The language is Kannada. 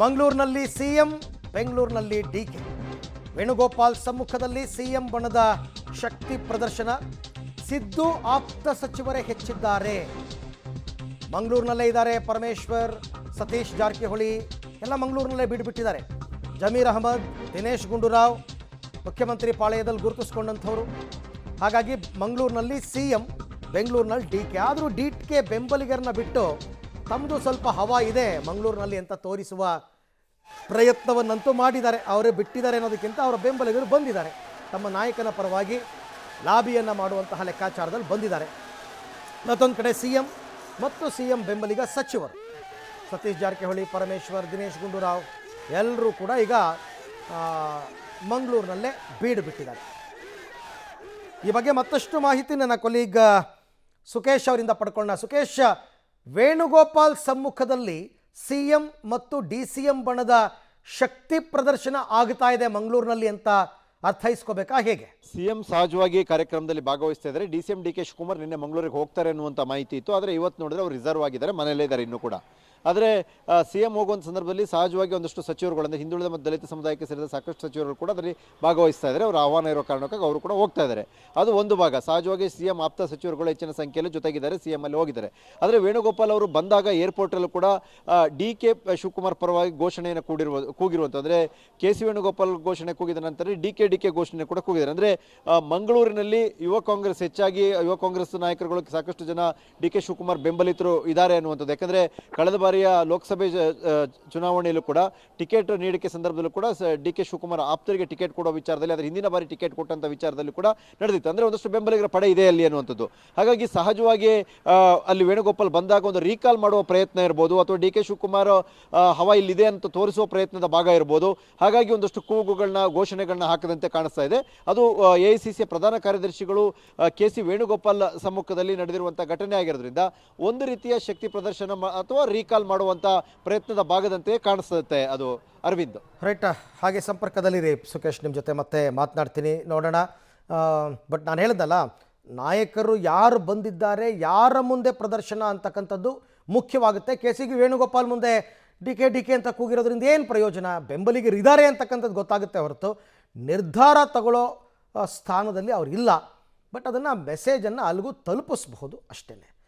ಮಂಗಳೂರಿನಲ್ಲಿ ಸಿಎಂ, ಬೆಂಗಳೂರಿನಲ್ಲಿ ಡಿಕೆ. ವೇಣುಗೋಪಾಲ್ ಸಮ್ಮುಖದಲ್ಲಿ ಸಿಎಂ ಬಣದ ಶಕ್ತಿ ಪ್ರದರ್ಶನ. ಸಿದ್ದು ಆಪ್ತ ಸಚಿವರೇ ಹೆಚ್ಚಿದ್ದಾರೆ. ಮಂಗಳೂರಿನಲ್ಲೇ ಇದ್ದಾರೆ ಪರಮೇಶ್ವರ್, ಸತೀಶ್ ಜಾರಕಿಹೊಳಿ ಎಲ್ಲ ಮಂಗಳೂರಿನಲ್ಲೇ ಬಿಟ್ಬಿಟ್ಟಿದ್ದಾರೆ. ಜಮೀರ್ ಅಹಮದ್, ದಿನೇಶ್ ಗುಂಡೂರಾವ್ ಮುಖ್ಯಮಂತ್ರಿ ಪಾಳೆಯದಲ್ಲಿ ಗುರುತಿಸ್ಕೊಂಡಂಥವ್ರು. ಹಾಗಾಗಿ ಮಂಗಳೂರಿನಲ್ಲಿ ಸಿಎಂ, ಬೆಂಗಳೂರಿನಲ್ಲಿ ಡಿಕೆ. ಆದರೂ ಡಿಕೆ ಬೆಂಬಲಿಗರನ್ನ ಬಿಟ್ಟು ತಮ್ಮದು ಸ್ವಲ್ಪ ಹವಾ ಇದೆ ಮಂಗಳೂರಿನಲ್ಲಿ ಅಂತ ತೋರಿಸುವ ಪ್ರಯತ್ನವನ್ನಂತೂ ಮಾಡಿದ್ದಾರೆ. ಅವರೇ ಬಿಟ್ಟಿದ್ದಾರೆ ಅನ್ನೋದಕ್ಕಿಂತ ಅವರ ಬೆಂಬಲಿಗರು ಬಂದಿದ್ದಾರೆ. ತಮ್ಮ ನಾಯಕನ ಪರವಾಗಿ ಲಾಬಿಯನ್ನು ಮಾಡುವಂತಹ ಲೆಕ್ಕಾಚಾರದಲ್ಲಿ ಬಂದಿದ್ದಾರೆ. ಮತ್ತೊಂದು ಕಡೆ ಸಿಎಂ ಮತ್ತು ಸಿಎಂ ಬೆಂಬಲಿಗ ಸಚಿವರು ಸತೀಶ್ ಜಾರಕಿಹೊಳಿ, ಪರಮೇಶ್ವರ್, ದಿನೇಶ್ ಗುಂಡೂರಾವ್ ಎಲ್ಲರೂ ಕೂಡ ಈಗ ಮಂಗಳೂರಿನಲ್ಲೇ ಬೀಡು ಬಿಟ್ಟಿದ್ದಾರೆ. ಈ ಬಗ್ಗೆ ಮತ್ತಷ್ಟು ಮಾಹಿತಿ ನನ್ನ ಕೊಲೀಗ್ ಸುಕೇಶ್ ಅವರಿಂದ ಪಡ್ಕೊಂಡ. ಸುಕೇಶ್, ವೇಣುಗೋಪಾಲ್ ಸಮ್ಮುಖದಲ್ಲಿ ಸಿಎಂ ಮತ್ತು ಡಿಸಿಎಂ ಬಣದ ಶಕ್ತಿ ಪ್ರದರ್ಶನ ಆಗ್ತಾ ಇದೆ ಮಂಗಳೂರಿನಲ್ಲಿ ಅಂತ ಅರ್ಥೈಸ್ಕೋಬೇಕಾ ಹೇಗೆ? ಸಿಎಂ ಸಹಜವಾಗಿ ಕಾರ್ಯಕ್ರಮದಲ್ಲಿ ಭಾಗವಹಿಸ್ತಾ ಇದ್ದಾರೆ. ಡಿಸಿಎಂ ಡಿಕೆ ಶಿವಕುಮಾರ್ ನಿನ್ನೆ ಮಂಗಳೂರಿಗೆ ಹೋಗ್ತಾರೆ ಅನ್ನುವಂಥ ಮಾಹಿತಿ ಇತ್ತು. ಆದರೆ ಇವತ್ತು ನೋಡಿದ್ರೆ ಅವರು ರಿಸರ್ವ್ ಆಗಿದ್ದಾರೆ, ಮನೆಯಲ್ಲೇ ಇದ್ದಾರೆ ಇನ್ನೂ ಕೂಡ. ಆದರೆ ಸಿಎಂ ಹೋಗುವಂಥ ಸಂದರ್ಭದಲ್ಲಿ ಸಹಜವಾಗಿ ಒಂದಷ್ಟು ಸಚಿವರುಗಳಿಂದ ಹಿಂದುಳಿದ ಮತ್ತು ದಲಿತ ಸಮುದಾಯಕ್ಕೆ ಸೇರಿದ ಸಾಕಷ್ಟು ಸಚಿವರು ಕೂಡ ಅದರಲ್ಲಿ ಭಾಗವಹಿಸ್ತಾ ಇದ್ದಾರೆ. ಅವರು ಆಹ್ವಾನ ಇರೋ ಕಾರಣಕ್ಕಾಗಿ ಅವರು ಕೂಡ ಹೋಗ್ತಾ ಇದ್ದಾರೆ. ಅದು ಒಂದು ಭಾಗ. ಸಹಜವಾಗಿ ಸಿಎಂ ಆಪ್ತ ಸಚಿವರುಗಳು ಹೆಚ್ಚಿನ ಸಂಖ್ಯೆಯಲ್ಲಿ ಜೊತೆಗಿದ್ದಾರೆ, ಸಿಎಂ ಅಲ್ಲಿ ಹೋಗಿದ್ದಾರೆ. ಆದರೆ ವೇಣುಗೋಪಾಲ್ ಅವರು ಬಂದಾಗ ಏರ್ಪೋರ್ಟಲ್ಲೂ ಕೂಡ ಡಿಕೆ ಶಿವಕುಮಾರ್ ಪರವಾಗಿ ಘೋಷಣೆಯನ್ನು ಕೂಗಿರುವಂಥ, ಅಂದರೆ ಕೆ ಸಿ ವೇಣುಗೋಪಾಲ್ ಘೋಷಣೆ ಕೂಗಿದ ನಂತರ ಡಿಕೆ ಘೋಷಣೆ ಕೂಡ ಕೂಗಿದ್ದಾರೆ. ಅಂದರೆ ಮಂಗಳೂರಿನಲ್ಲಿ ಯುವ ಕಾಂಗ್ರೆಸ್, ಹೆಚ್ಚಾಗಿ ಯುವ ಕಾಂಗ್ರೆಸ್ ನಾಯಕರುಗಳು ಸಾಕಷ್ಟು ಜನ ಡಿಕೆ ಶಿವಕುಮಾರ್ ಬೆಂಬಲಿತರು ಇದ್ದಾರೆ ಅನ್ನುವಂಥದ್ದು. ಯಾಕಂದರೆ ಕಳೆದ ಬಾರಿಯ ಲೋಕಸಭೆ ಚುನಾವಣೆಯಲ್ಲೂ ಕೂಡ ಟಿಕೆಟ್ ನೀಡಿಕೆ ಸಂದರ್ಭದಲ್ಲೂ ಕೂಡ ಡಿಕೆ ಶಿವಕುಮಾರ್ ಆಪ್ತರಿಗೆ ಟಿಕೆಟ್ ಕೊಡೋ ವಿಚಾರದಲ್ಲಿ, ಅದರ ಹಿಂದಿನ ಬಾರಿ ಟಿಕೆಟ್ ಕೊಟ್ಟಂಥ ವಿಚಾರದಲ್ಲಿ ಕೂಡ ನಡೆದಿತ್ತು. ಅಂದರೆ ಒಂದಷ್ಟು ಬೆಂಬಲಿಗರ ಪಡೆ ಇದೆ ಅಲ್ಲಿ ಅನ್ನುವಂಥದ್ದು. ಹಾಗಾಗಿ ಸಹಜವಾಗಿ ಅಲ್ಲಿ ವೇಣುಗೋಪಾಲ್ ಬಂದಾಗ ಒಂದು ರೀಕಾಲ್ ಮಾಡುವ ಪ್ರಯತ್ನ ಇರ್ಬೋದು, ಅಥವಾ ಡಿಕೆ ಶಿವಕುಮಾರ್ ಹವಾ ಇಲ್ಲಿದೆ ಅಂತ ತೋರಿಸುವ ಪ್ರಯತ್ನದ ಭಾಗ ಇರ್ಬೋದು. ಹಾಗಾಗಿ ಒಂದಷ್ಟು ಕೂಗುಗಳನ್ನ, ಘೋಷಣೆಗಳನ್ನ ಹಾಕದಂತೆ ಕಾಣಿಸ್ತಾ ಇದೆ. ಅದು ಎಐಸಿಸಿಯ ಪ್ರಧಾನ ಕಾರ್ಯದರ್ಶಿಗಳು ಕೆ ಸಿ ವೇಣುಗೋಪಾಲ್ ಸಮ್ಮುಖದಲ್ಲಿ ನಡೆದಿರುವಂಥ ಘಟನೆ ಆಗಿರೋದ್ರಿಂದ ಒಂದು ರೀತಿಯ ಶಕ್ತಿ ಪ್ರದರ್ಶನ ಅಥವಾ ರೀಕಾಲ್ ಮಾಡುವಂಥ ಪ್ರಯತ್ನದ ಭಾಗದಂತೆ ಕಾಣಿಸುತ್ತೆ. ಅದು ಅರವಿಂದ್ ರೈಟ್. ಹಾಗೆ ಸಂಪರ್ಕದಲ್ಲಿರಿ ಸುಕೇಶ್, ನಿಮ್ಮ ಜೊತೆ ಮತ್ತೆ ಮಾತನಾಡ್ತೀನಿ, ನೋಡೋಣ. ಬಟ್ ನಾನು ಹೇಳಿದಲ್ಲ, ನಾಯಕರು ಯಾರು ಬಂದಿದ್ದಾರೆ, ಯಾರ ಮುಂದೆ ಪ್ರದರ್ಶನ ಅಂತಕ್ಕಂಥದ್ದು ಮುಖ್ಯವಾಗುತ್ತೆ. ಕೆ ಸಿ ವೇಣುಗೋಪಾಲ್ ಮುಂದೆ ಡಿಕೆ ಅಂತ ಕೂಗಿರೋದ್ರಿಂದ ಏನು ಪ್ರಯೋಜನ? ಬೆಂಬಲಿಗರು ಇದ್ದಾರೆ ಅಂತಕ್ಕಂಥದ್ದು ಗೊತ್ತಾಗುತ್ತೆ ಹೊರತು ನಿರ್ಧಾರ ತಗೊಳ್ಳೋ ಸ್ಥಾನದಲ್ಲಿ ಅವ್ರು ಇಲ್ಲ. ಬಟ್ ಅದನ್ನು ಮೆಸೇಜನ್ನು ಅಲ್ಲಿಗೂ ತಲುಪಿಸ್ಬಹುದು ಅಷ್ಟೇ.